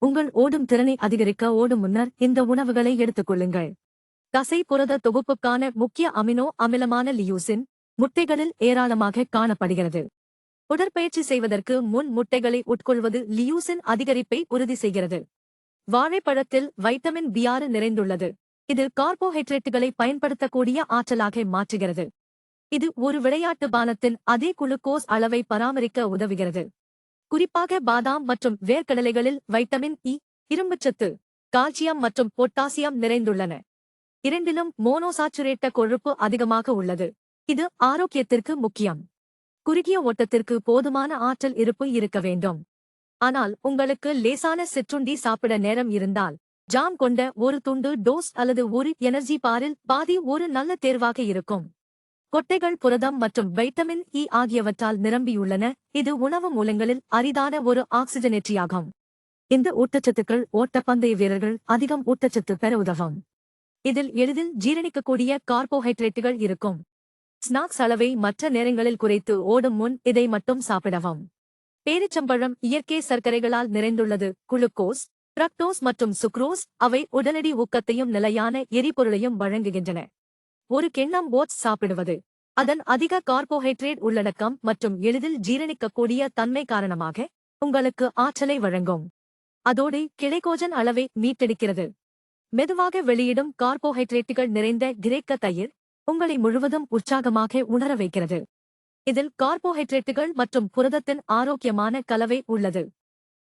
உங்கள் ஓடும் திறனை அதிகரிக்க ஓடும் முன்னர் இந்த உணவுகளை எடுத்துக்கொள்ளுங்கள். தசை புரத தொகுப்புக்கான முக்கிய அமினோ அமிலமான லியூசின் முட்டைகளில் ஏராளமாக காணப்படுகிறது. உடற்பயிற்சி செய்வதற்கு முன் முட்டைகளை உட்கொள்வது லியூசின் அதிகரிப்பை உறுதி செய்கிறது. வாழைப்பழத்தில் வைட்டமின் B6 நிறைந்துள்ளது. இது கார்போஹைட்ரேட்டுகளை பயன்படுத்தக்கூடிய ஆற்றலாக மாற்றுகிறது. இது ஒரு விளையாட்டு பானத்தின் அதே குளுக்கோஸ் அளவை பராமரிக்க உதவுகிறது. குறிப்பாக பாதாம் மற்றும் வேர்க்கடலைகளில் வைட்டமின் இ, இரும்புச்சத்து, கால்சியம் மற்றும் பொட்டாசியம் நிறைந்துள்ளன. இரண்டிலும் மோனோசாச்சுரேட்ட கொழுப்பு அதிகமாக உள்ளது. இது ஆரோக்கியத்திற்கு முக்கியம். குறுகிய ஓட்டத்திற்கு போதுமான ஆற்றல் இருப்பு இருக்க வேண்டும். ஆனால் உங்களுக்கு லேசான சிற்றுண்டி சாப்பிட நேரம் இருந்தால், ஜாம் கொண்ட ஒரு துண்டு டோஸ்ட் அல்லது ஒரு எனர்ஜி பாரில் பாதி ஒரு நல்ல தேர்வாக இருக்கும். கொட்டைகள் புரதம் மற்றும் வைட்டமின் இ ஆகியவற்றால் நிரம்பியுள்ளன. இது உணவு மூலங்களில் அரிதான ஒரு ஆக்சிஜனேற்றியாகும். இந்த ஊட்டச்சத்துக்கள் ஓட்டப்பந்தய வீரர்கள் அதிகம் ஊட்டச்சத்து பெற உதவும். இதில் எளிதில் ஜீரணிக்கக்கூடிய கார்போஹைட்ரேட்டுகள் இருக்கும். ஸ்நாக்ஸ் அளவை மற்ற நேரங்களில் குறைத்து ஓடும் முன் இதை மட்டும் சாப்பிடவும். பேரிச்சம்பழம் இயற்கை சர்க்கரைகளால் நிறைந்துள்ளது. குளுக்கோஸ், பிரக்டோஸ் மற்றும் சுக்ரோஸ் அவை உடனடி ஊக்கத்தையும் நிலையான எரிபொருளையும் வழங்குகின்றன. ஒரு கிண்ணம் ஓட்ஸ் சாப்பிடுவது அதன் அதிக கார்போஹைட்ரேட் உள்ளடக்கம் மற்றும் எளிதில் ஜீரணிக்கக்கூடிய தன்மை காரணமாக உங்களுக்கு ஆற்றலை வழங்கும். அதோடு கிளைகோஜன் அளவை மீட்டெடுக்கிறது. மெதுவாக வெளியிடும் கார்போஹைட்ரேட்டுகள் நிறைந்த கிரேக்க தயிர் உங்களை முழுவதும் உற்சாகமாக உணர வைக்கிறது. இதில் கார்போஹைட்ரேட்டுகள் மற்றும் புரதத்தின் ஆரோக்கியமான கலவை உள்ளது.